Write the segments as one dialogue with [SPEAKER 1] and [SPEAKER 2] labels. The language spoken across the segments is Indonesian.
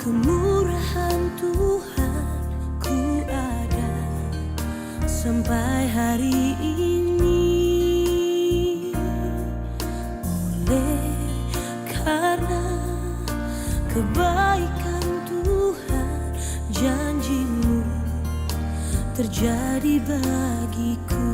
[SPEAKER 1] Kemurahan Tuhan ku ada sampai hari ini, oleh karena kebaikan Tuhan, janji-Mu terjadi bagiku.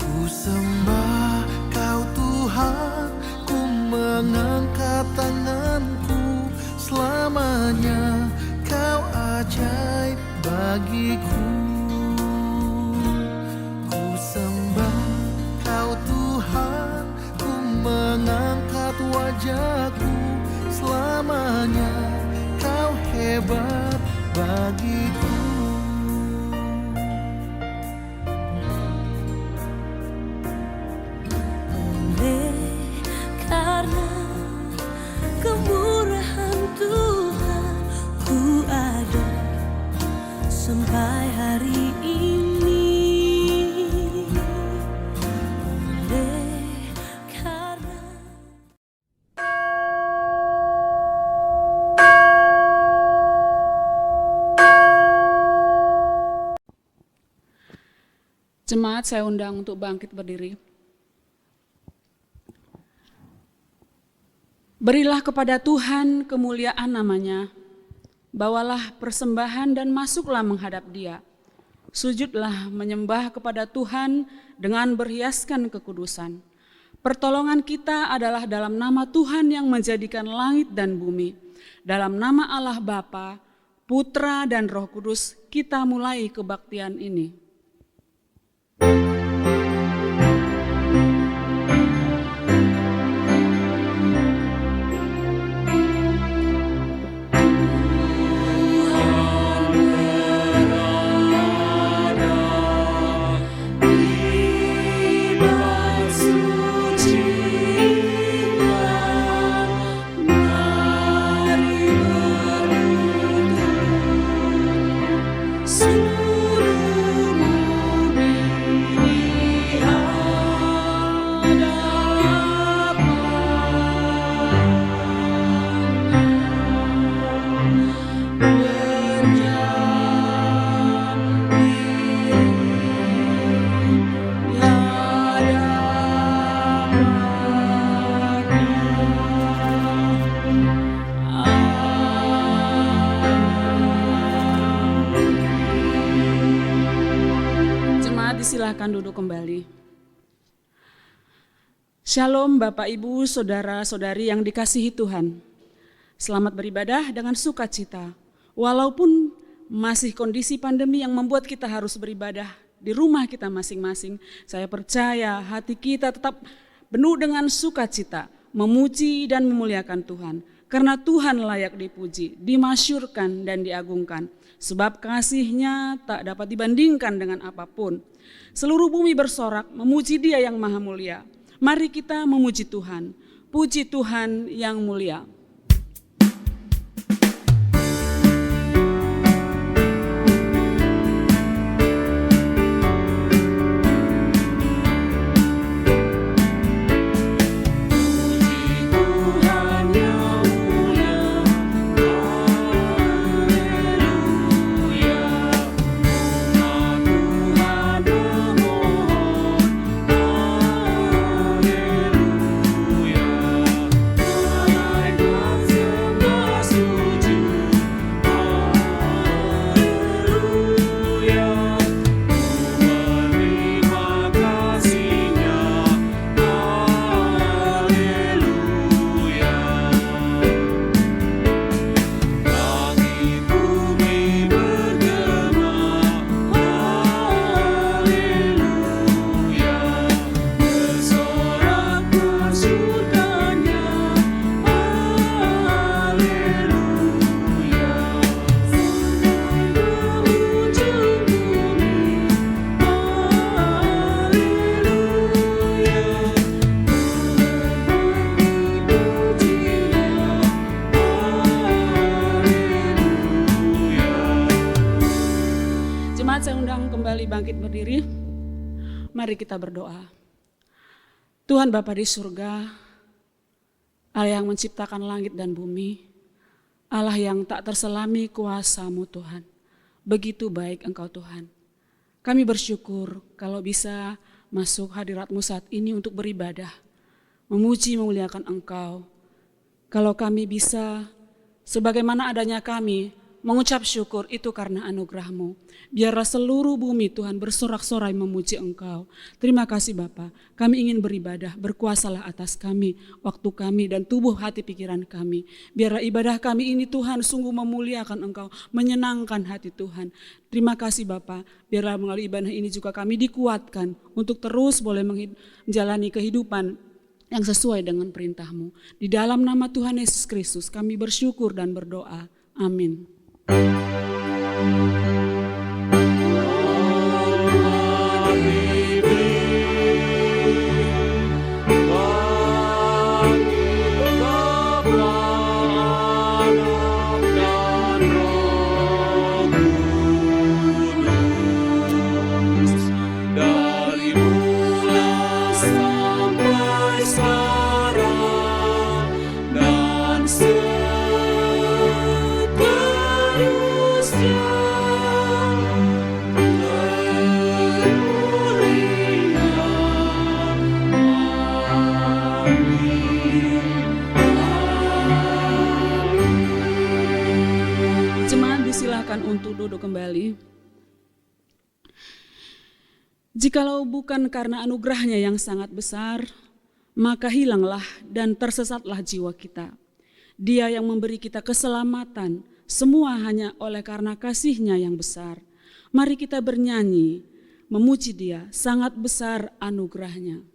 [SPEAKER 2] Ku sembah Kau Tuhan, ku mengangkat tanganku, selamanya Kau ajaib bagiku. Ku sembah Kau Tuhan, ku mengangkat wajahku, selamanya Kau hebat bagiku.
[SPEAKER 1] Karena kemurahan Tuhan ku ada sampai hari ini, oleh karena
[SPEAKER 3] Jemaat, saya undang untuk bangkit berdiri. Berilah kepada Tuhan kemuliaan namanya, bawalah persembahan dan masuklah menghadap Dia. Sujudlah menyembah kepada Tuhan dengan berhiaskan kekudusan. Pertolongan kita adalah dalam nama Tuhan yang menjadikan langit dan bumi. Dalam nama Allah Bapa, Putra dan Roh Kudus, kita mulai kebaktian ini. Silahkan duduk kembali. Shalom Bapak Ibu, Saudara-saudari yang dikasihi Tuhan. Selamat beribadah dengan sukacita. Walaupun masih kondisi pandemi yang membuat kita harus beribadah di rumah kita masing-masing, saya percaya hati kita tetap penuh dengan sukacita, memuji dan memuliakan Tuhan. Karena Tuhan layak dipuji, dimasyurkan dan diagungkan. Sebab kasih-Nya tak dapat dibandingkan dengan apapun. Seluruh bumi bersorak memuji Dia yang maha mulia. Mari kita memuji Tuhan. Puji Tuhan yang mulia. Bangkit berdiri, mari kita berdoa. Tuhan Bapa di surga, Allah yang menciptakan langit dan bumi, Allah yang tak terselami kuasa-Mu Tuhan. Begitu baik Engkau Tuhan. Kami bersyukur kalau bisa masuk hadirat-Mu saat ini untuk beribadah, memuji memuliakan Engkau. Kalau kami bisa, sebagaimana adanya kami, mengucap syukur itu karena anugerah-Mu. Biarlah seluruh bumi Tuhan bersorak-sorai memuji Engkau. Terima kasih Bapa. Kami ingin beribadah, berkuasalah atas kami, waktu kami dan tubuh hati pikiran kami. Biarlah ibadah kami ini Tuhan sungguh memuliakan Engkau, menyenangkan hati Tuhan. Terima kasih Bapa. Biarlah melalui ibadah ini juga kami dikuatkan untuk terus boleh menjalani kehidupan yang sesuai dengan perintah-Mu. Di dalam nama Tuhan Yesus Kristus kami bersyukur dan berdoa. Amin. Untuk duduk kembali. Jikalau bukan karena anugerahnya yang sangat besar, maka hilanglah dan tersesatlah jiwa kita. Dia yang memberi kita keselamatan, semua hanya oleh karena kasih-Nya yang besar. Mari kita bernyanyi, memuji Dia, sangat besar anugerahnya.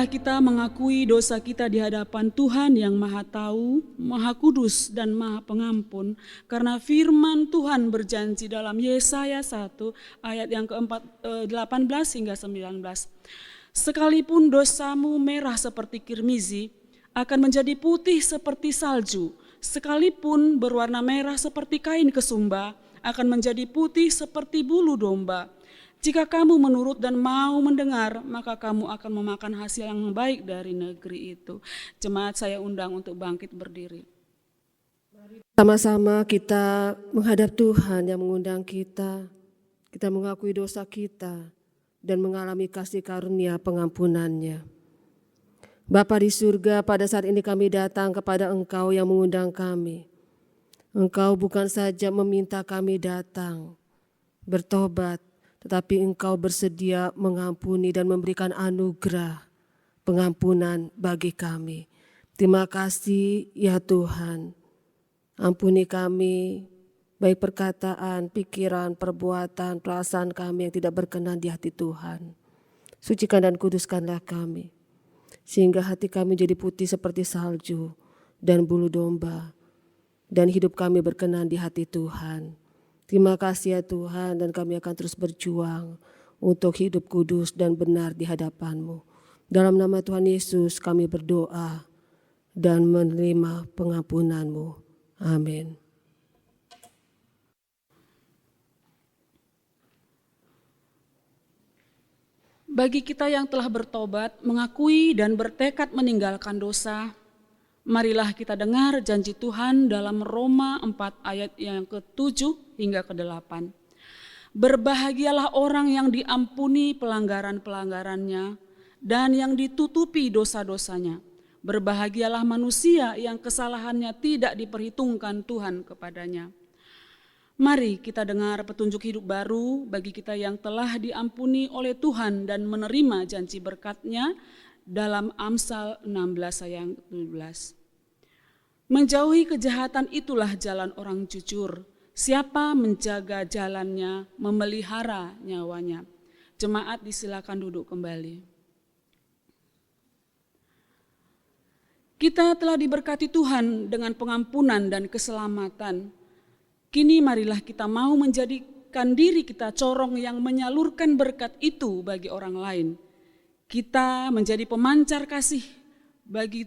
[SPEAKER 3] Kita mengakui dosa kita di hadapan Tuhan yang Maha Tahu, Maha Kudus dan Maha Pengampun, karena firman Tuhan berjanji dalam Yesaya 1 ayat yang ke-18 hingga 19. Sekalipun dosamu merah seperti kirmizi, akan menjadi putih seperti salju. Sekalipun berwarna merah seperti kain kesumba, akan menjadi putih seperti bulu domba. Jika kamu menurut dan mau mendengar, maka kamu akan memakan hasil yang baik dari negeri itu. Jemaat, saya undang untuk bangkit berdiri.
[SPEAKER 4] Sama-sama kita menghadap Tuhan yang mengundang kita. Kita mengakui dosa kita dan mengalami kasih karunia pengampunan-Nya. Bapa di surga, pada saat ini kami datang kepada Engkau yang mengundang kami. Engkau bukan saja meminta kami datang, bertobat, tetapi Engkau bersedia mengampuni dan memberikan anugerah pengampunan bagi kami. Terima kasih ya Tuhan. Ampuni kami, baik perkataan, pikiran, perbuatan, perasaan kami yang tidak berkenan di hati Tuhan. Sucikan dan kuduskanlah kami, sehingga hati kami jadi putih seperti salju dan bulu domba, dan hidup kami berkenan di hati Tuhan. Terima kasih ya Tuhan, dan kami akan terus berjuang untuk hidup kudus dan benar di hadapan-Mu. Dalam nama Tuhan Yesus kami berdoa dan menerima pengampunan-Mu. Amin.
[SPEAKER 3] Bagi kita yang telah bertobat, mengakui dan bertekad meninggalkan dosa, marilah kita dengar janji Tuhan dalam Roma 4 ayat yang ke-7 hingga ke-8. Berbahagialah orang yang diampuni pelanggaran-pelanggarannya dan yang ditutupi dosa-dosanya. Berbahagialah manusia yang kesalahannya tidak diperhitungkan Tuhan kepadanya. Mari kita dengar petunjuk hidup baru bagi kita yang telah diampuni oleh Tuhan dan menerima janji berkat-Nya dalam Amsal 16 ayat 17. Menjauhi kejahatan itulah jalan orang jujur. Siapa menjaga jalannya, memelihara nyawanya. Jemaat disilakan duduk kembali. Kita telah diberkati Tuhan dengan pengampunan dan keselamatan. Kini marilah kita mau menjadikan diri kita corong yang menyalurkan berkat itu bagi orang lain. Kita menjadi pemancar kasih bagi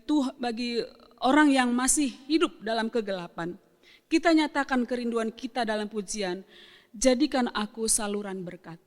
[SPEAKER 3] orang yang masih hidup dalam kegelapan. Kita nyatakan kerinduan kita dalam pujian, jadikan aku saluran berkat.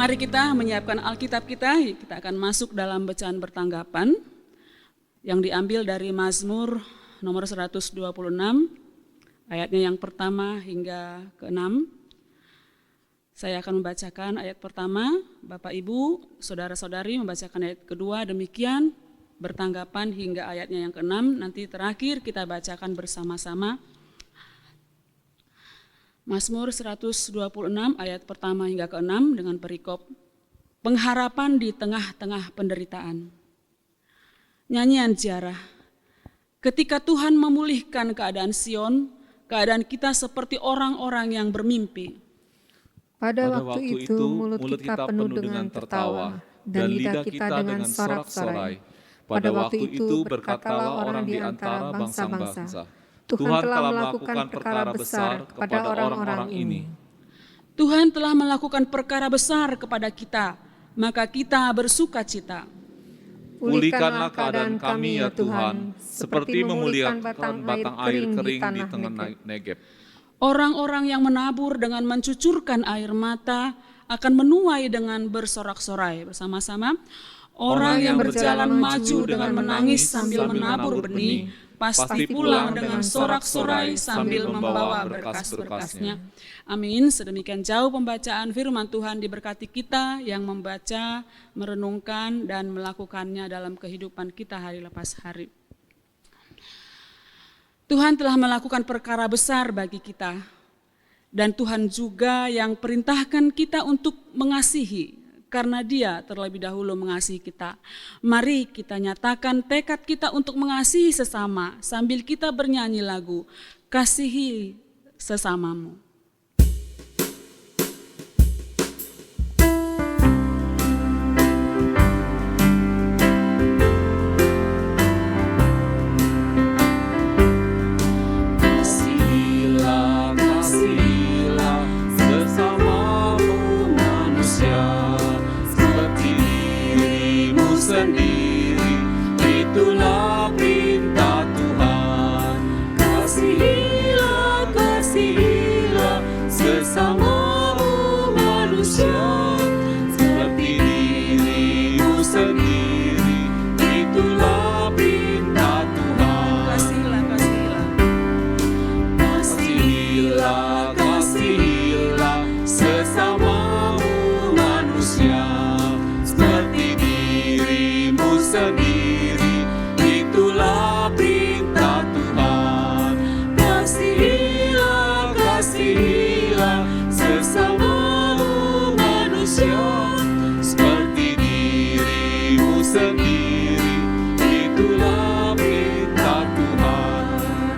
[SPEAKER 3] Mari kita menyiapkan Alkitab kita akan masuk dalam bacaan bertanggapan yang diambil dari Mazmur nomor 126, ayatnya yang pertama hingga ke-6. Saya akan membacakan ayat pertama, Bapak Ibu, Saudara-saudari membacakan ayat kedua, demikian bertanggapan hingga ayatnya yang ke-6, nanti terakhir kita bacakan bersama-sama. Mazmur 126 ayat pertama hingga ke-6 dengan perikop pengharapan di tengah-tengah penderitaan. Nyanyian ziarah. Ketika Tuhan memulihkan keadaan Sion, keadaan kita seperti orang-orang yang bermimpi.
[SPEAKER 5] Pada waktu itu mulut kita penuh dengan tertawa dan lidah kita dengan sorak-sorai. Pada waktu itu berkatalah orang di antara bangsa-bangsa, Tuhan telah melakukan perkara besar kepada orang-orang ini.
[SPEAKER 3] Tuhan telah melakukan perkara besar kepada kita, maka kita bersuka cita.
[SPEAKER 5] Pulihkanlah keadaan kami ya Tuhan, seperti memulihkan batang air kering di tengah Negeb.
[SPEAKER 3] Orang-orang yang menabur dengan mencucurkan air mata akan menuai dengan bersorak-sorai. Bersama-sama, orang yang berjalan maju dengan menangis sambil menabur benih pasti pulang dengan sorak-sorai sambil membawa berkas-berkasnya. Amin. Sedemikian jauh pembacaan firman Tuhan, diberkati kita yang membaca, merenungkan, dan melakukannya dalam kehidupan kita hari lepas hari. Tuhan telah melakukan perkara besar bagi kita, dan Tuhan juga yang perintahkan kita untuk mengasihi, karena Dia terlebih dahulu mengasihi kita. Mari kita nyatakan tekad kita untuk mengasihi sesama sambil kita bernyanyi lagu "Kasihi Sesamamu".
[SPEAKER 6] Sendiri, itulah perintah Tuhan. Kasihilah, kasihilah sesamamu manusia seperti dirimu sendiri, itulah perintah Tuhan.
[SPEAKER 3] Kasihilah, kasihilah.
[SPEAKER 6] Kasihilah, kasihilah sesamamu manusia seperti dirimu sendiri, itulah perintah Tuhan. Kasihilah, kasihilah sesamamu manusia seperti dirimu sendiri, itulah perintah Tuhan.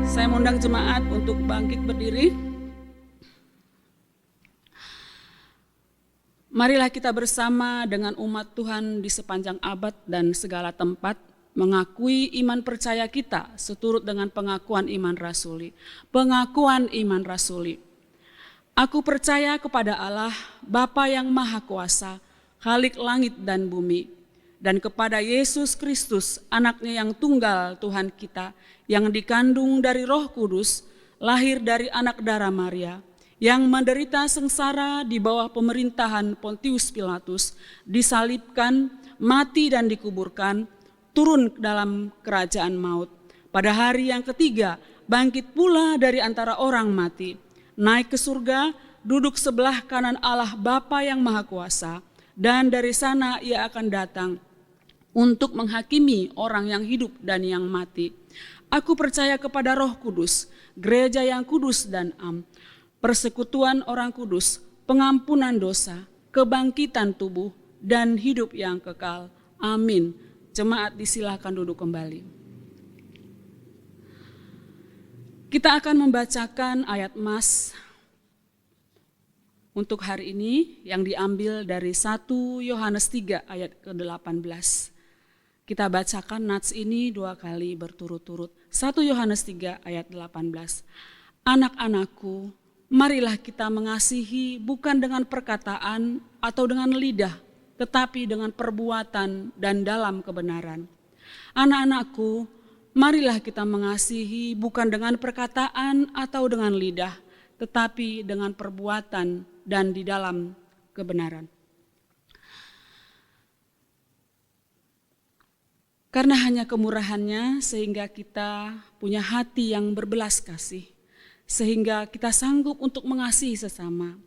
[SPEAKER 3] Saya mengundang jemaat untuk bangkit berdiri. Marilah kita bersama dengan umat Tuhan di sepanjang abad dan segala tempat mengakui iman percaya kita seturut dengan pengakuan iman rasuli. Pengakuan iman rasuli. Aku percaya kepada Allah, Bapa yang Maha Kuasa, Khalik langit dan bumi, dan kepada Yesus Kristus, anaknya yang tunggal Tuhan kita, yang dikandung dari Roh Kudus, lahir dari anak darah Maria, yang menderita sengsara di bawah pemerintahan Pontius Pilatus, disalibkan, mati dan dikuburkan, turun dalam kerajaan maut. Pada hari yang ketiga, bangkit pula dari antara orang mati, naik ke surga, duduk sebelah kanan Allah Bapa yang Maha Kuasa, dan dari sana Ia akan datang untuk menghakimi orang yang hidup dan yang mati. Aku percaya kepada Roh Kudus, gereja yang kudus dan am, persekutuan orang kudus, pengampunan dosa, kebangkitan tubuh, dan hidup yang kekal. Amin. Jemaat disilahkan duduk kembali. Kita akan membacakan ayat mas untuk hari ini yang diambil dari 1 Yohanes 3 ayat ke-18. Kita bacakan nats ini 2 kali berturut-turut. 1 Yohanes 3 ayat 18. Anak-anakku, marilah kita mengasihi bukan dengan perkataan atau dengan lidah, tetapi dengan perbuatan dan dalam kebenaran. Anak-anakku, marilah kita mengasihi bukan dengan perkataan atau dengan lidah, tetapi dengan perbuatan dan di dalam kebenaran. Karena hanya kemurahannya sehingga kita punya hati yang berbelas kasih, sehingga kita sanggup untuk mengasihi sesama.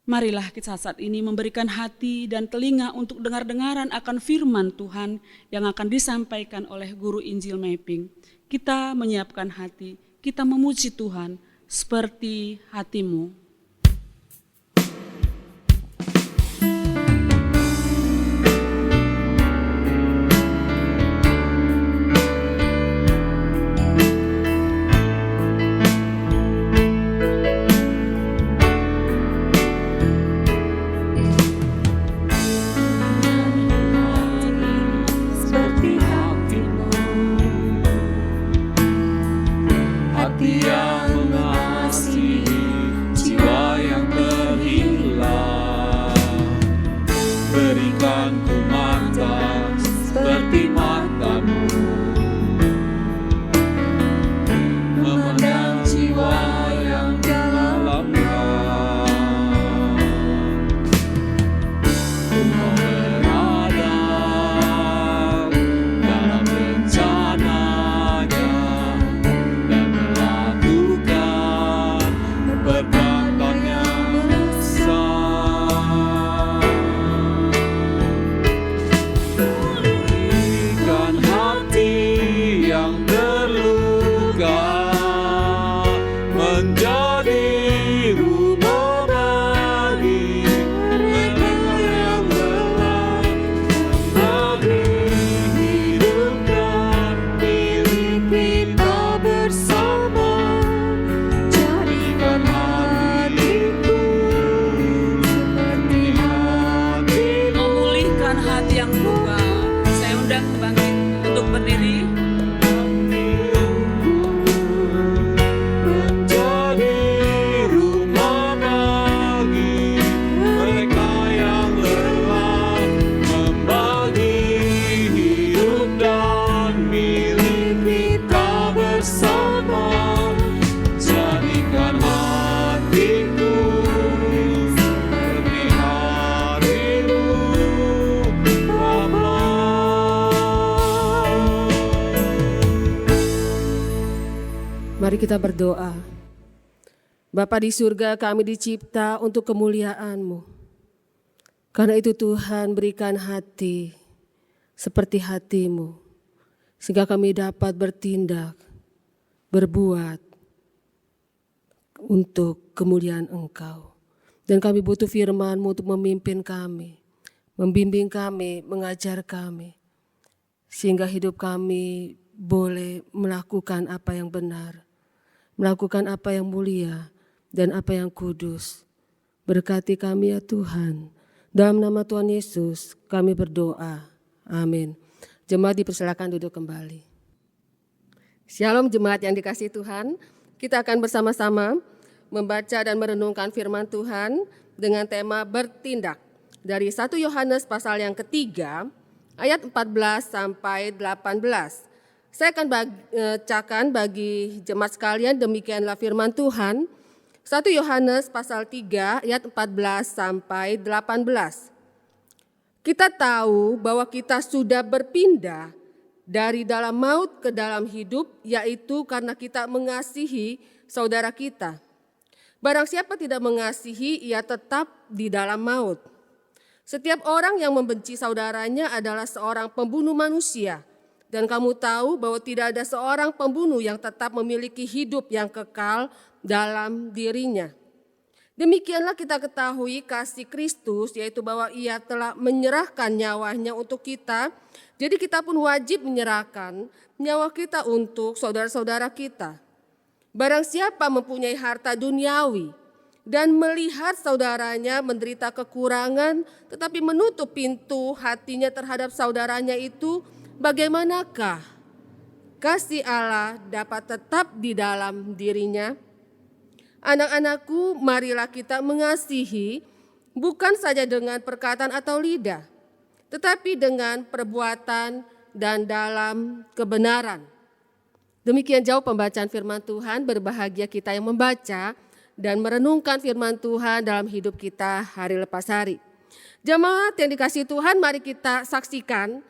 [SPEAKER 3] Marilah kita saat ini memberikan hati dan telinga untuk dengar-dengaran akan firman Tuhan yang akan disampaikan oleh Guru Injil Mapping. Kita menyiapkan hati, kita memuji Tuhan seperti hatimu.
[SPEAKER 4] kita berdoa. Bapa di surga, kami dicipta untuk kemuliaan-Mu. Karena itu Tuhan berikan hati seperti hati-Mu, sehingga kami dapat bertindak, berbuat untuk kemuliaan Engkau. Dan kami butuh firman-Mu untuk memimpin kami, membimbing kami, mengajar kami, sehingga hidup kami boleh melakukan apa yang benar, melakukan apa yang mulia, dan apa yang kudus. Berkati kami ya Tuhan. Dalam nama Tuhan Yesus kami berdoa. Amin. Jemaat dipersilakan duduk kembali. Shalom jemaat yang dikasihi Tuhan. Kita akan bersama-sama membaca dan merenungkan firman Tuhan dengan tema bertindak. Dari 1 Yohanes pasal yang ketiga ayat 14 sampai 18. Saya akan bacakan bagi jemaat sekalian, demikianlah firman Tuhan. 1 Yohanes pasal 3 ayat 14 sampai 18. Kita tahu bahwa kita sudah berpindah dari dalam maut ke dalam hidup, yaitu karena kita mengasihi saudara kita. Barang siapa tidak mengasihi, ia tetap di dalam maut. Setiap orang yang membenci saudaranya adalah seorang pembunuh manusia. Dan kamu tahu bahwa tidak ada seorang pembunuh yang tetap memiliki hidup yang kekal dalam dirinya. Demikianlah kita ketahui kasih Kristus, yaitu bahwa Ia telah menyerahkan nyawanya untuk kita. Jadi kita pun wajib menyerahkan nyawa kita untuk saudara-saudara kita. Barang siapa mempunyai harta duniawi dan melihat saudaranya menderita kekurangan, tetapi menutup pintu hatinya terhadap saudaranya itu, bagaimanakah kasih Allah dapat tetap di dalam dirinya? Anak-anakku, marilah kita mengasihi bukan saja dengan perkataan atau lidah, tetapi dengan perbuatan dan dalam kebenaran. Demikian jauh pembacaan firman Tuhan. Berbahagia kita yang membaca dan merenungkan firman Tuhan dalam hidup kita hari lepas hari. Jemaat yang dikasihi Tuhan, mari kita saksikan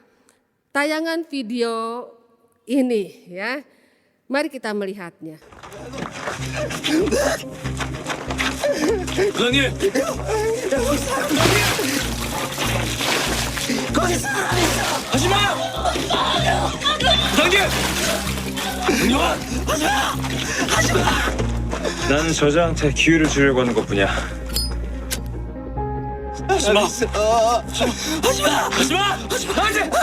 [SPEAKER 4] tayangan video ini ya. Mari kita melihatnya.
[SPEAKER 6] 부장님!
[SPEAKER 7] 거기 사람 있어!
[SPEAKER 6] 하지마! 부장님! 은영아!
[SPEAKER 7] 하지마!
[SPEAKER 8] 나는 저자한테 기회를 주려고 하는 것뿐이야.
[SPEAKER 6] 하지마!
[SPEAKER 7] 하지마!
[SPEAKER 6] 하지마! 하지마!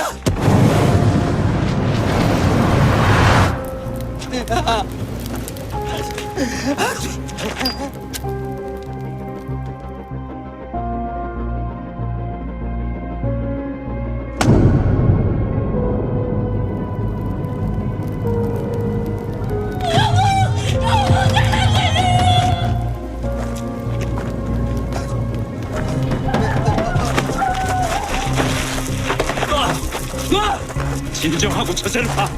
[SPEAKER 8] 진정하고 처세를 봐.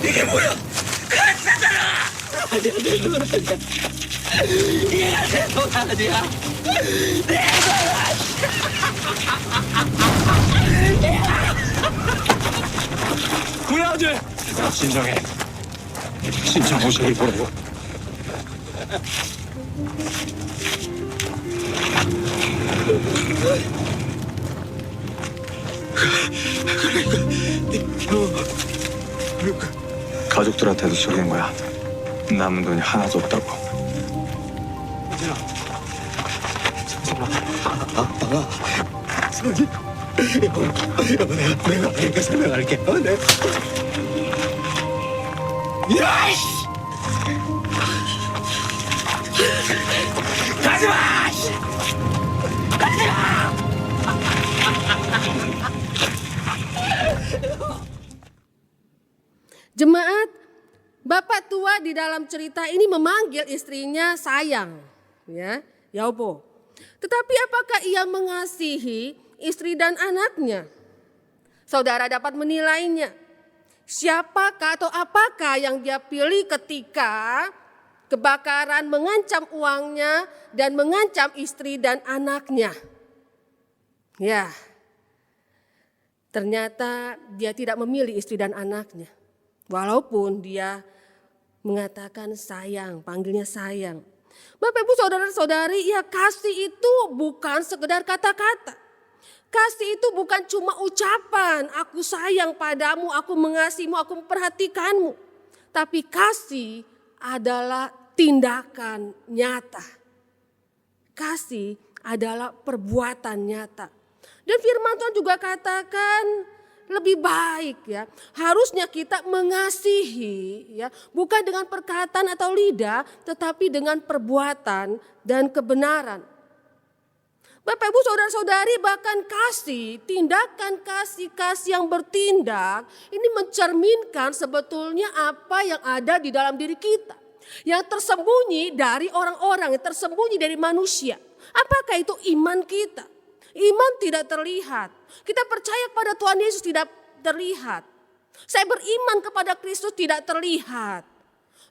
[SPEAKER 7] 이게 뭐야? 가짜잖아! 아니야, 내 손 아니야. 이게 내 손 아니야. 내
[SPEAKER 8] 뭐야 아재? 진정해. 진정 오시길 보라고. 가족들한테도 속인 거야. 남은 돈이 하나도 없다고.
[SPEAKER 7] 내가 설명할게. 야이씨! 가지마!
[SPEAKER 4] Jemaat, bapak tua di dalam cerita ini memanggil istrinya sayang. ya, Yaobo. Tetapi apakah ia mengasihi istri dan anaknya? Saudara dapat menilainya. Siapakah atau apakah yang dia pilih ketika kebakaran mengancam uangnya dan mengancam istri dan anaknya? Ya, ternyata dia tidak memilih istri dan anaknya. Walaupun dia mengatakan sayang, panggilnya sayang. Bapak Ibu saudara-saudari, ya kasih itu bukan sekedar kata-kata. Kasih itu bukan cuma ucapan, aku sayang padamu, aku mengasihimu, aku memperhatikanmu. Tapi kasih adalah tindakan nyata. Kasih adalah perbuatan nyata. Dan firman Tuhan juga katakan lebih baik ya, harusnya kita mengasihi ya, bukan dengan perkataan atau lidah, tetapi dengan perbuatan dan kebenaran. Bapak Ibu saudara-saudari, bahkan kasih, tindakan kasih yang bertindak ini mencerminkan sebetulnya apa yang ada di dalam diri kita. Yang tersembunyi dari orang-orang, yang tersembunyi dari manusia. Apakah itu iman kita? Iman tidak terlihat. Kita percaya kepada Tuhan Yesus tidak terlihat. Saya beriman kepada Kristus tidak terlihat.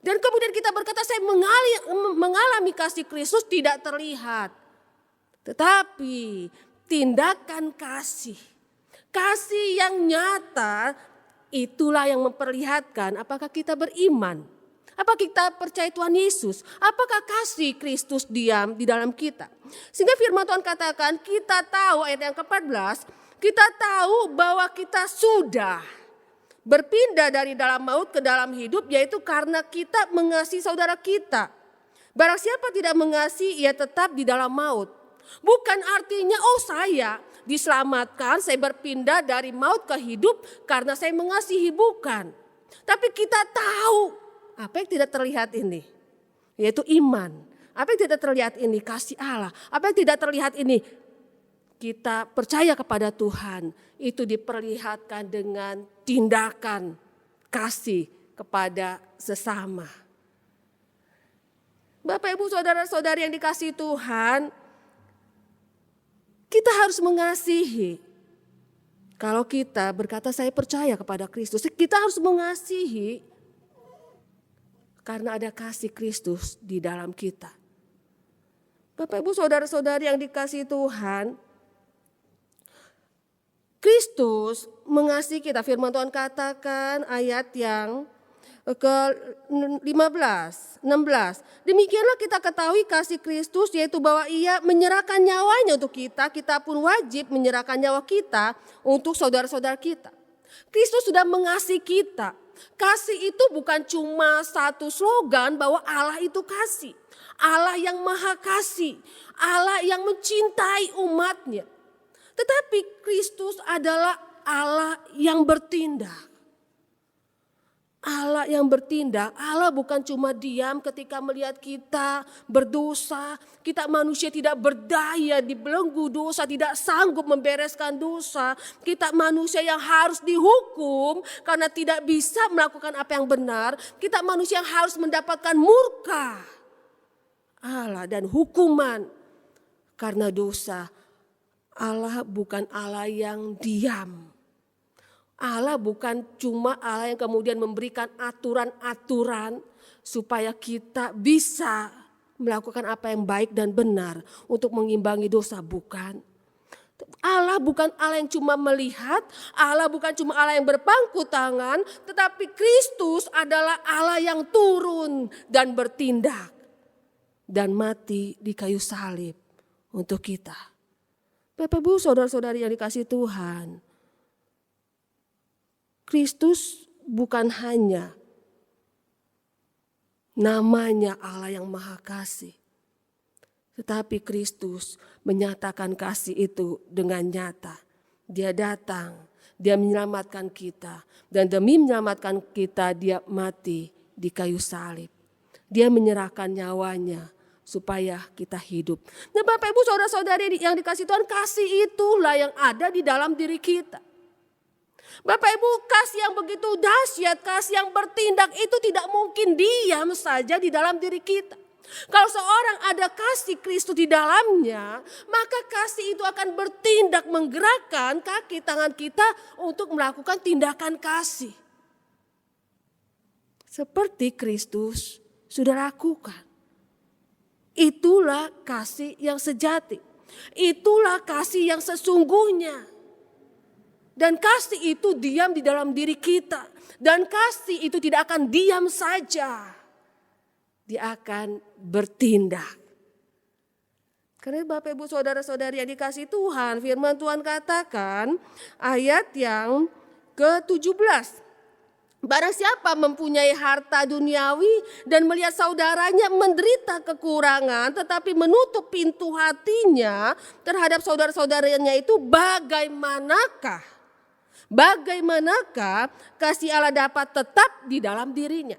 [SPEAKER 4] Dan kemudian kita berkata saya mengalami kasih Kristus tidak terlihat. Tetapi tindakan kasih yang nyata itulah yang memperlihatkan apakah kita beriman. Apakah kita percaya Tuhan Yesus? Apakah kasih Kristus diam di dalam kita? Sehingga firman Tuhan katakan kita tahu ayat yang ke-14. Kita tahu bahwa kita sudah berpindah dari dalam maut ke dalam hidup. Yaitu karena kita mengasihi saudara kita. Barang siapa tidak mengasihi ia tetap di dalam maut. Bukan artinya saya diselamatkan, saya berpindah dari maut ke hidup karena saya mengasihi, bukan. Tapi kita tahu apa yang tidak terlihat ini, yaitu iman. Apa yang tidak terlihat ini, kasih Allah. Apa yang tidak terlihat ini, kita percaya kepada Tuhan. Itu diperlihatkan dengan tindakan kasih kepada sesama. Bapak Ibu saudara-saudari yang dikasihi Tuhan, kita harus mengasihi. Kalau kita berkata saya percaya kepada Kristus, kita harus mengasihi karena ada kasih Kristus di dalam kita. Bapak Ibu saudara-saudari yang dikasihi Tuhan, Kristus mengasihi kita. Firman Tuhan katakan ayat yang ke-15, 16. Demikianlah kita ketahui kasih Kristus, yaitu bahwa ia menyerahkan nyawanya untuk kita. Kita pun wajib menyerahkan nyawa kita untuk saudara-saudara kita. Kristus sudah mengasihi kita. Kasih itu bukan cuma satu slogan bahwa Allah itu kasih. Allah yang maha kasih. Allah yang mencintai umatnya. Tetapi Kristus adalah Allah yang bertindak. Allah yang bertindak, Allah bukan cuma diam ketika melihat kita berdosa. Kita manusia tidak berdaya dibelenggu dosa, tidak sanggup membereskan dosa. Kita manusia yang harus dihukum karena tidak bisa melakukan apa yang benar. Kita manusia yang harus mendapatkan murka Allah dan hukuman karena dosa. Allah bukan Allah yang diam. Allah bukan cuma Allah yang kemudian memberikan aturan-aturan supaya kita bisa melakukan apa yang baik dan benar untuk mengimbangi dosa, bukan. Allah bukan Allah yang cuma melihat, Allah bukan cuma Allah yang berpangku tangan, tetapi Kristus adalah Allah yang turun dan bertindak dan mati di kayu salib untuk kita. Bapak Ibu saudara-saudari yang dikasihi Tuhan, Kristus bukan hanya namanya Allah yang maha kasih. Tetapi Kristus menyatakan kasih itu dengan nyata. Dia datang, dia menyelamatkan kita. Dan demi menyelamatkan kita dia mati di kayu salib. Dia menyerahkan nyawanya supaya kita hidup. Nah Bapak Ibu saudara-saudari yang dikasihi Tuhan, kasih itulah yang ada di dalam diri kita. Bapak Ibu, kasih yang begitu dahsyat, kasih yang bertindak itu tidak mungkin diam saja di dalam diri kita. Kalau seorang ada kasih Kristus di dalamnya, maka kasih itu akan bertindak menggerakkan kaki tangan kita untuk melakukan tindakan kasih. Seperti Kristus sudah lakukan. Itulah kasih yang sejati. Itulah kasih yang sesungguhnya. Dan kasih itu diam di dalam diri kita. Dan kasih itu tidak akan diam saja. Dia akan bertindak. Karena Bapak Ibu Saudara-saudari yang dikasihi Tuhan, firman Tuhan katakan ayat yang ke-17. Barang siapa mempunyai harta duniawi dan melihat saudaranya menderita kekurangan tetapi menutup pintu hatinya terhadap saudara-saudaranya itu, bagaimanakah kasih Allah dapat tetap di dalam dirinya?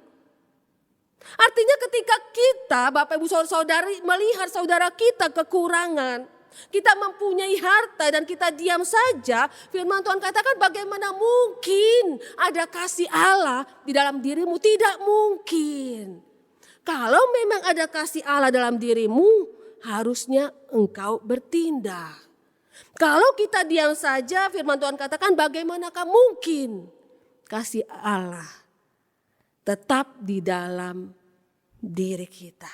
[SPEAKER 4] Artinya ketika kita, Bapak Ibu Saudara-saudari, melihat saudara kita kekurangan, kita mempunyai harta dan kita diam saja, firman Tuhan katakan bagaimana mungkin ada kasih Allah di dalam dirimu? Tidak mungkin. Kalau memang ada kasih Allah dalam dirimu, harusnya engkau bertindak. Kalau kita diam saja, firman Tuhan katakan bagaimanakah mungkin kasih Allah tetap di dalam diri kita.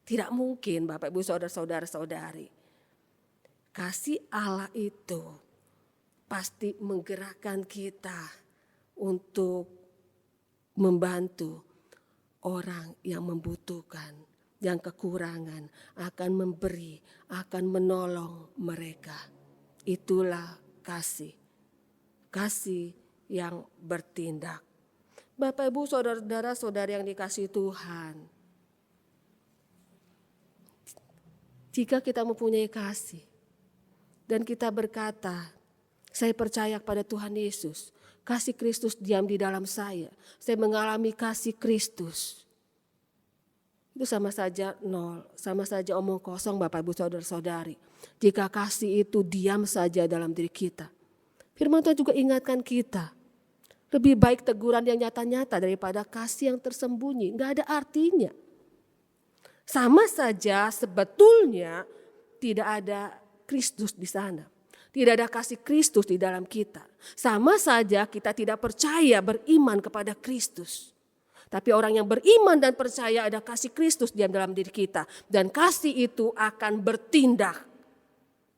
[SPEAKER 4] Tidak mungkin Bapak Ibu Saudara-saudari. Kasih Allah itu pasti menggerakkan kita untuk membantu orang yang membutuhkan, yang kekurangan, akan memberi, akan menolong mereka. Itulah kasih. Kasih yang bertindak. Bapak Ibu Saudara-saudari yang dikasihi Tuhan. Jika kita mempunyai kasih dan kita berkata, saya percaya kepada Tuhan Yesus, kasih Kristus diam di dalam saya mengalami kasih Kristus. Itu sama saja nol, sama saja omong kosong Bapak Ibu Saudara-saudari. Jika kasih itu diam saja dalam diri kita. Firman Tuhan juga ingatkan kita, lebih baik teguran yang nyata-nyata daripada kasih yang tersembunyi. Enggak ada artinya. Sama saja sebetulnya tidak ada Kristus di sana. Tidak ada kasih Kristus di dalam kita. Sama saja kita tidak percaya beriman kepada Kristus. Tapi orang yang beriman dan percaya ada kasih Kristus di dalam diri kita. Dan kasih itu akan bertindak.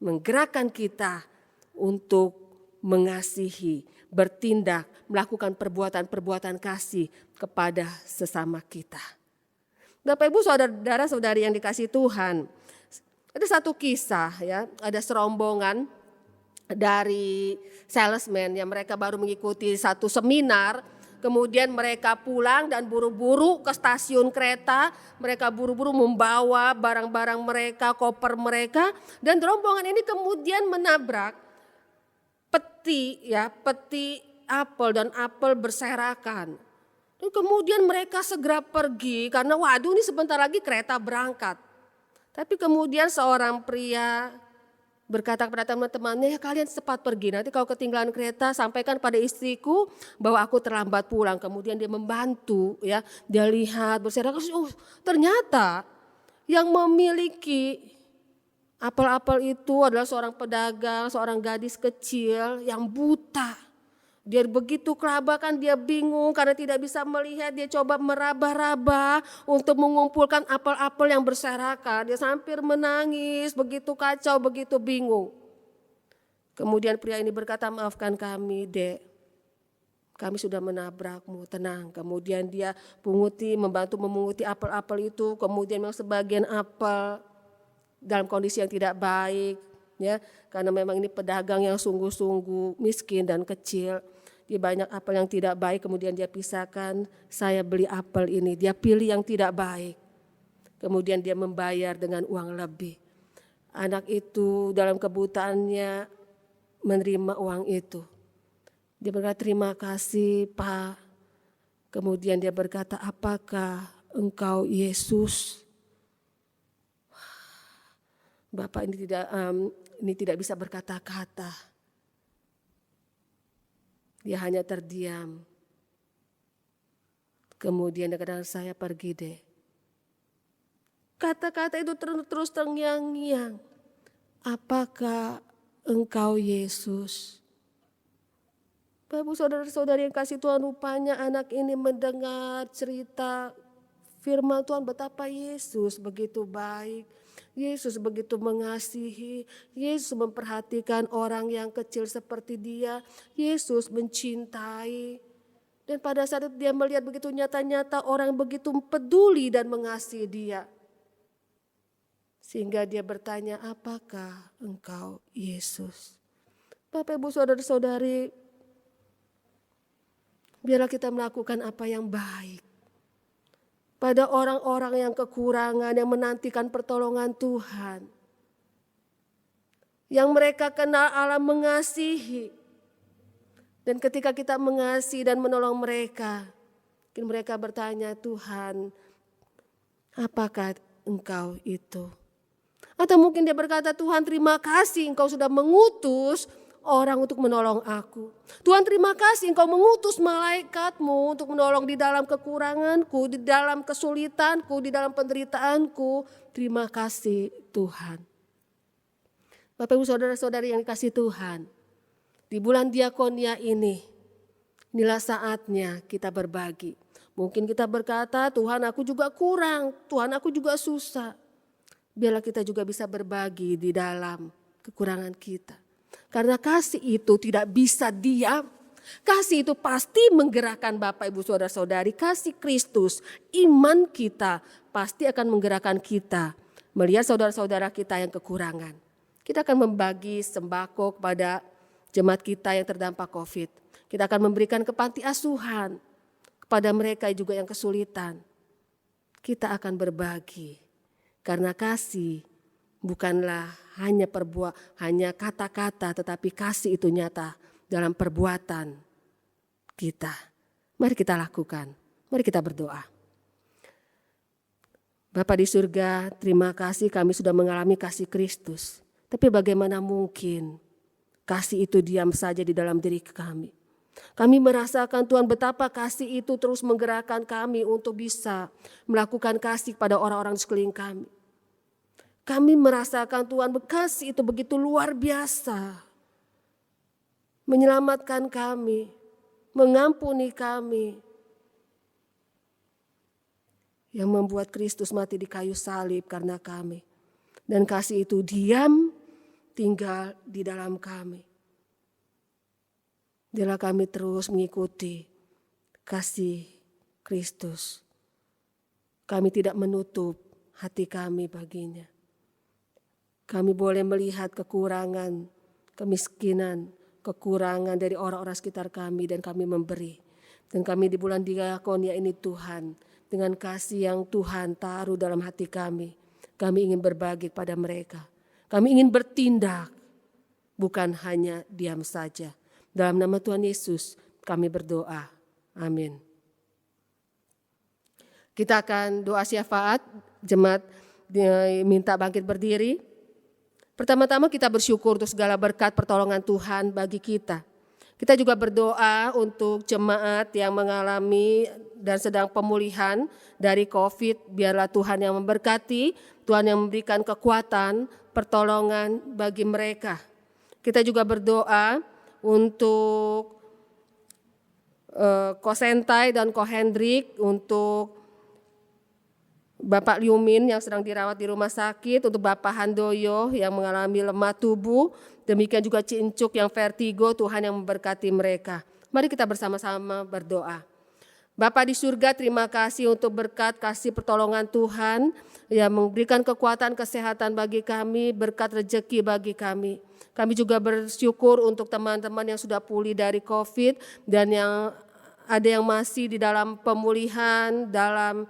[SPEAKER 4] Menggerakkan kita untuk mengasihi, bertindak, melakukan perbuatan-perbuatan kasih kepada sesama kita. Bapak Ibu Saudara-saudari yang dikasihi Tuhan, ada satu kisah ya, ada serombongan dari salesman yang mereka baru mengikuti satu seminar, kemudian mereka pulang dan buru-buru ke stasiun kereta, mereka buru-buru membawa barang-barang mereka, koper mereka, dan rombongan ini kemudian menabrak peti apel dan apel berserakan. Dan kemudian mereka segera pergi karena waduh ini sebentar lagi kereta berangkat. Tapi kemudian seorang pria berkata kepada teman-temannya, ya kalian cepat pergi, nanti kalau ketinggalan kereta sampaikan pada istriku bahwa aku terlambat pulang. Kemudian dia membantu ya, dia lihat berserakan, ternyata yang memiliki apel-apel itu adalah seorang pedagang, seorang gadis kecil yang buta. Dia begitu kelabakan, dia bingung karena tidak bisa melihat, dia coba meraba-raba untuk mengumpulkan apel-apel yang berserakan. Dia hampir menangis, begitu kacau, begitu bingung. Kemudian pria ini berkata, maafkan kami dek, kami sudah menabrakmu, tenang. Kemudian dia membantu memunguti apel-apel itu, kemudian memang sebagian apel dalam kondisi yang tidak baik, ya, karena memang ini pedagang yang sungguh-sungguh miskin dan kecil. Dia banyak apel yang tidak baik, kemudian dia pisahkan, saya beli apel ini, dia pilih yang tidak baik. Kemudian dia membayar dengan uang lebih. Anak itu dalam kebutaannya menerima uang itu. Dia berkata, terima kasih Pak. Kemudian dia berkata, apakah engkau Yesus? Bapak ini tidak bisa berkata-kata. Dia hanya terdiam. Kemudian dia katakan, saya pergi deh. Kata-kata itu terus terngiang-ngiang. Apakah engkau Yesus? Bapak Ibu saudara-saudari yang kasih Tuhan, rupanya anak ini mendengar cerita firman Tuhan betapa Yesus begitu baik. Yesus begitu mengasihi, Yesus memperhatikan orang yang kecil seperti dia, Yesus mencintai. Dan pada saat itu dia melihat begitu nyata-nyata orang begitu peduli dan mengasihi dia. Sehingga dia bertanya, apakah engkau Yesus? Bapak Ibu saudara-saudari, biarlah kita melakukan apa yang baik. Pada orang-orang yang kekurangan, yang menantikan pertolongan Tuhan. Yang mereka kenal Allah mengasihi. Dan ketika kita mengasihi dan menolong mereka, mungkin mereka bertanya, Tuhan, apakah engkau itu? Atau mungkin dia berkata, Tuhan terima kasih engkau sudah mengutus orang untuk menolong aku. Tuhan terima kasih engkau mengutus malaikatmu untuk menolong di dalam kekuranganku, di dalam kesulitanku, di dalam penderitaanku. Terima kasih Tuhan. Bapak Ibu saudara-saudari yang dikasihi Tuhan, di bulan diakonia ini, inilah saatnya kita berbagi. Mungkin kita berkata, Tuhan aku juga kurang, Tuhan aku juga susah. Biarlah kita juga bisa berbagi di dalam kekurangan kita. Karena kasih itu tidak bisa diam. Kasih itu pasti menggerakkan Bapak Ibu saudara-saudari. Kasih Kristus, iman kita pasti akan menggerakkan kita. Melihat saudara-saudara kita yang kekurangan. Kita akan membagi sembako kepada jemaat kita yang terdampak COVID. Kita akan memberikan ke panti asuhan. Kepada mereka juga yang kesulitan. Kita akan berbagi. Karena kasih bukanlah hanya hanya kata-kata, tetapi kasih itu nyata dalam perbuatan kita. Mari kita lakukan, mari kita berdoa. Bapa di surga, terima kasih kami sudah mengalami kasih Kristus. Tapi bagaimana mungkin kasih itu diam saja di dalam diri kami. Kami merasakan Tuhan betapa kasih itu terus menggerakkan kami untuk bisa melakukan kasih pada orang-orang di sekeliling kami. Kami merasakan Tuhan kasih itu begitu luar biasa. Menyelamatkan kami, mengampuni kami. Yang membuat Kristus mati di kayu salib karena kami. Dan kasih itu diam tinggal di dalam kami. Biarlah kami terus mengikuti kasih Kristus. Kami tidak menutup hati kami baginya. Kami boleh melihat kekurangan, kemiskinan, kekurangan dari orang-orang sekitar kami dan kami memberi. Dan kami di bulan diakonia ini Tuhan, dengan kasih yang Tuhan taruh dalam hati kami ingin berbagi pada mereka. Kami ingin bertindak, bukan hanya diam saja. Dalam nama Tuhan Yesus kami berdoa. Amin. Kita akan doa syafaat, jemaat minta bangkit berdiri. Pertama-tama kita bersyukur untuk segala berkat pertolongan Tuhan bagi kita. Kita juga berdoa untuk jemaat yang mengalami dan sedang pemulihan dari COVID. Biarlah Tuhan yang memberkati, Tuhan yang memberikan kekuatan, pertolongan bagi mereka. Kita juga berdoa untuk Ko Sentai dan Ko Hendrik, untuk Bapak Liumin yang sedang dirawat di rumah sakit, untuk Bapak Handoyo yang mengalami lemah tubuh, demikian juga Cincuk yang vertigo, Tuhan yang memberkati mereka. Mari kita bersama-sama berdoa. Bapa di surga, terima kasih untuk berkat kasih pertolongan Tuhan yang memberikan kekuatan kesehatan bagi kami, berkat rezeki bagi kami. Kami juga bersyukur untuk teman-teman yang sudah pulih dari COVID dan yang ada yang masih di dalam pemulihan, dalam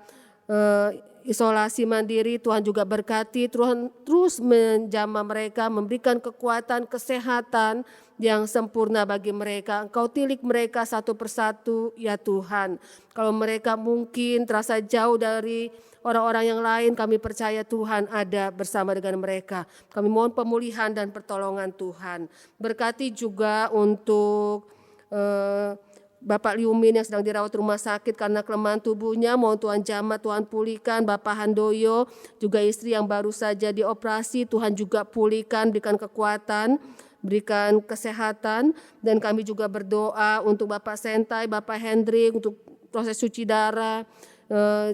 [SPEAKER 4] isolasi mandiri. Tuhan juga berkati, Tuhan terus menjamah mereka, memberikan kekuatan kesehatan yang sempurna bagi mereka. Engkau tilik mereka satu persatu ya Tuhan. Kalau mereka mungkin terasa jauh dari orang-orang yang lain, kami percaya Tuhan ada bersama dengan mereka. Kami mohon pemulihan dan pertolongan Tuhan. Berkati juga untuk Bapak Liumin yang sedang dirawat rumah sakit karena kelemahan tubuhnya, mohon Tuhan jamah, Tuhan pulihkan. Bapak Handoyo, juga istri yang baru saja dioperasi, Tuhan juga pulihkan, berikan kekuatan, berikan kesehatan. Dan kami juga berdoa untuk Bapak Sentai, Bapak Hendrik, untuk proses cuci darah,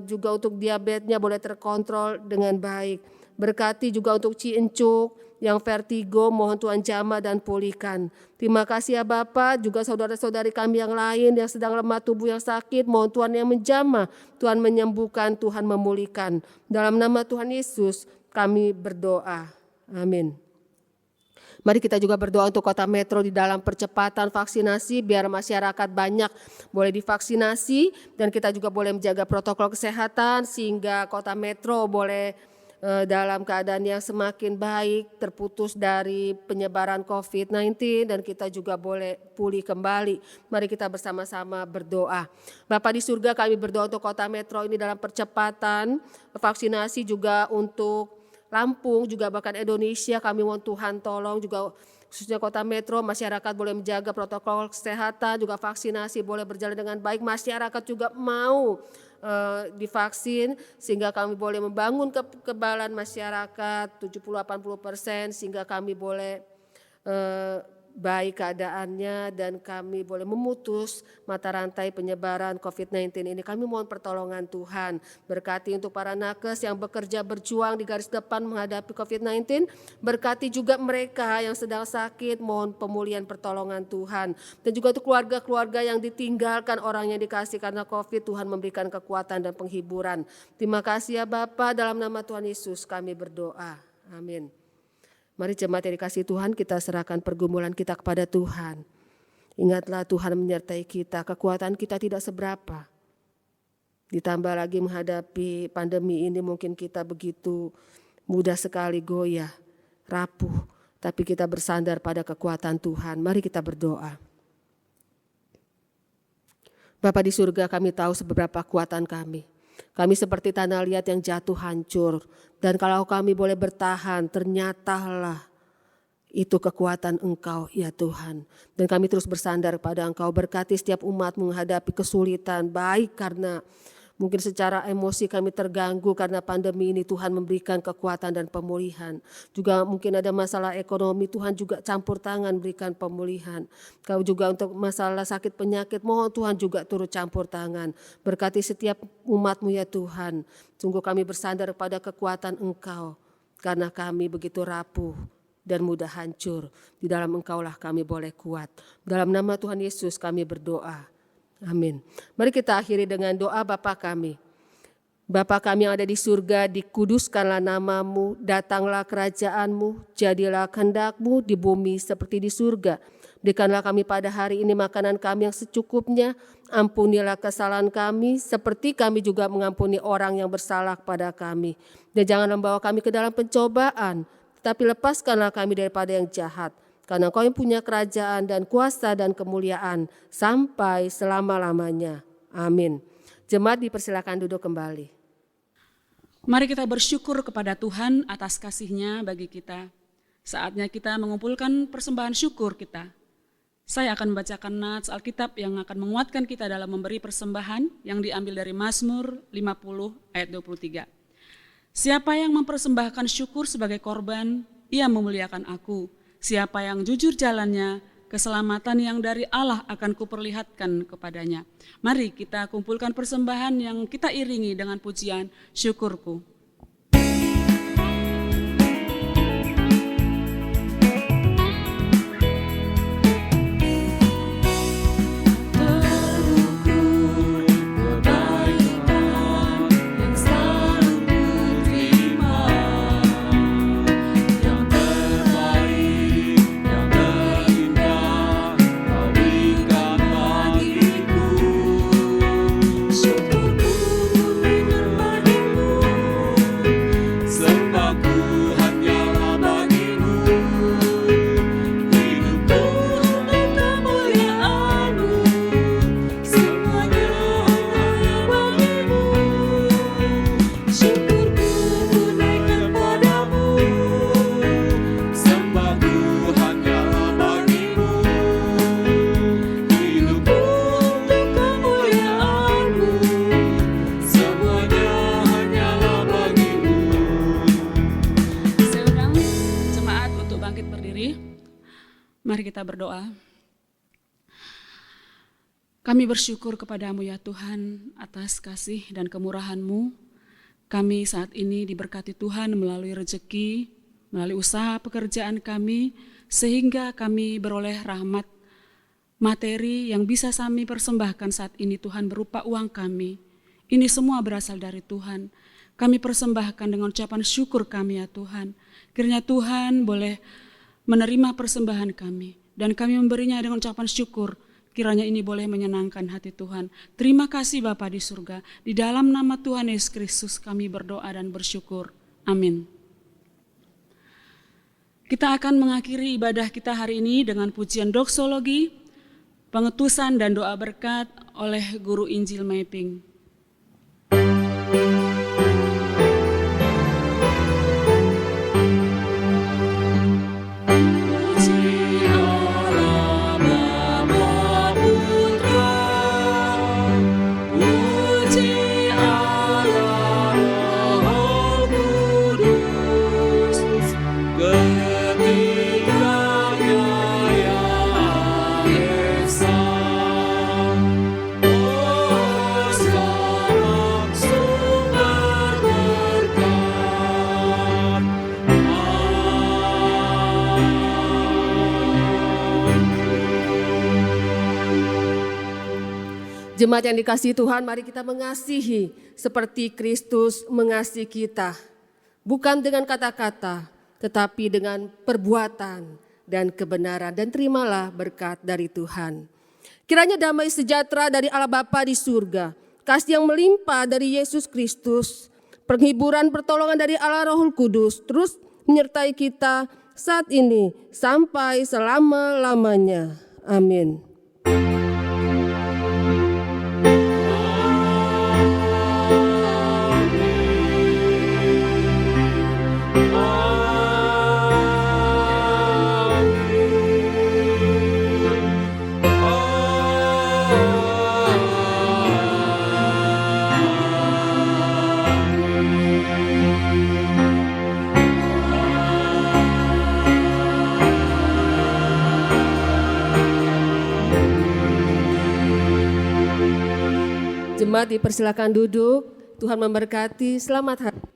[SPEAKER 4] juga untuk diabetesnya boleh terkontrol dengan baik. Berkati juga untuk Ci Encuk yang vertigo, mohon Tuhan jamah dan pulihkan. Terima kasih ya Bapak, juga saudara-saudari kami yang lain yang sedang lemah tubuh yang sakit, mohon Tuhan yang menjamah, Tuhan menyembuhkan, Tuhan memulihkan. Dalam nama Tuhan Yesus kami berdoa. Amin. Mari kita juga berdoa untuk Kota Metro di dalam percepatan vaksinasi, biar masyarakat banyak boleh divaksinasi, dan kita juga boleh menjaga protokol kesehatan sehingga Kota Metro boleh dalam keadaan yang semakin baik, terputus dari penyebaran COVID-19, dan kita juga boleh pulih kembali. Mari kita bersama-sama berdoa. Bapa di surga, kami berdoa untuk Kota Metro ini dalam percepatan vaksinasi, juga untuk Lampung, juga bahkan Indonesia. Kami mohon Tuhan tolong juga khususnya Kota Metro, masyarakat boleh menjaga protokol kesehatan, juga vaksinasi boleh berjalan dengan baik. Masyarakat juga mau divaksin sehingga kami boleh membangun kekebalan masyarakat 70-80%, sehingga kami boleh baik keadaannya dan kami boleh memutus mata rantai penyebaran COVID-19 ini. Kami mohon pertolongan Tuhan, berkati untuk para nakes yang bekerja berjuang di garis depan menghadapi COVID-19, berkati juga mereka yang sedang sakit, mohon pemulihan pertolongan Tuhan, dan juga untuk keluarga-keluarga yang ditinggalkan orang yang dikasih karena COVID, Tuhan memberikan kekuatan dan penghiburan. Terima kasih ya Bapa, dalam nama Tuhan Yesus kami berdoa. Amin. Mari jemaat yang dikasihi Tuhan, kita serahkan pergumulan kita kepada Tuhan. Ingatlah Tuhan menyertai kita, kekuatan kita tidak seberapa. Ditambah lagi menghadapi pandemi ini mungkin kita begitu mudah sekali goyah, rapuh. Tapi kita bersandar pada kekuatan Tuhan. Mari kita berdoa. Bapa di surga, kami tahu seberapa kekuatan kami. Kami seperti tanah liat yang jatuh hancur. Dan kalau kami boleh bertahan, ternyatalah itu kekuatan Engkau ya Tuhan. Dan kami terus bersandar pada Engkau, berkati setiap umat menghadapi kesulitan, baik karena mungkin secara emosi kami terganggu karena pandemi ini, Tuhan memberikan kekuatan dan pemulihan. Juga mungkin ada masalah ekonomi, Tuhan juga campur tangan berikan pemulihan. Kau juga untuk masalah sakit penyakit, mohon Tuhan juga turut campur tangan. Berkati setiap umat-Mu ya Tuhan. Sungguh kami bersandar pada kekuatan Engkau, karena kami begitu rapuh dan mudah hancur. Di dalam Engkaulah kami boleh kuat. Dalam nama Tuhan Yesus kami berdoa. Amin. Mari kita akhiri dengan doa Bapa kami. Bapa kami yang ada di surga, dikuduskanlah nama-Mu, datanglah kerajaan-Mu, jadilah kehendak-Mu di bumi seperti di surga. Berikanlah kami pada hari ini makanan kami yang secukupnya, ampunilah kesalahan kami seperti kami juga mengampuni orang yang bersalah kepada kami. Dan jangan membawa kami ke dalam pencobaan, tetapi lepaskanlah kami daripada yang jahat. Karena Engkau yang punya kerajaan dan kuasa dan kemuliaan sampai selama-lamanya. Amin. Jemaat dipersilakan duduk kembali.
[SPEAKER 3] Mari kita bersyukur kepada Tuhan atas kasih-Nya bagi kita. Saatnya kita mengumpulkan persembahan syukur kita. Saya akan membacakan nats Alkitab yang akan menguatkan kita dalam memberi persembahan yang diambil dari Mazmur 50 ayat 23. Siapa yang mempersembahkan syukur sebagai korban, ia memuliakan aku. Siapa yang jujur jalannya, keselamatan yang dari Allah akan kuperlihatkan kepadanya. Mari kita kumpulkan persembahan yang kita iringi dengan pujian syukurku.
[SPEAKER 1] Syukurku dengan padamu.
[SPEAKER 3] berdiri. Mari kita berdoa. Kami bersyukur kepadamu ya Tuhan atas kasih dan kemurahan-Mu. Kami saat ini diberkati Tuhan melalui rezeki, melalui usaha pekerjaan kami, sehingga kami beroleh rahmat materi yang bisa kami persembahkan saat ini Tuhan berupa uang kami. Ini semua berasal dari Tuhan. Kami persembahkan dengan ucapan syukur kami ya Tuhan. Kiranya Tuhan boleh menerima persembahan kami dan kami memberinya dengan ucapan syukur. Kiranya ini boleh menyenangkan hati Tuhan. Terima kasih Bapa di surga. Di dalam nama Tuhan Yesus Kristus kami berdoa dan bersyukur. Amin. Kita akan mengakhiri ibadah kita hari ini dengan pujian doksologi, pengetusan dan doa berkat oleh Guru Injil Mapping.
[SPEAKER 4] Jemaat yang dikasihi Tuhan, mari kita mengasihi seperti Kristus mengasihi kita. Bukan dengan kata-kata, tetapi dengan perbuatan dan kebenaran. Dan terimalah berkat dari Tuhan. Kiranya damai sejahtera dari Allah Bapa di surga, kasih yang melimpah dari Yesus Kristus, penghiburan pertolongan dari Allah Roh Kudus terus menyertai kita saat ini sampai selama-lamanya. Amin. Jemaat dipersilakan duduk. Tuhan memberkati. Selamat hari.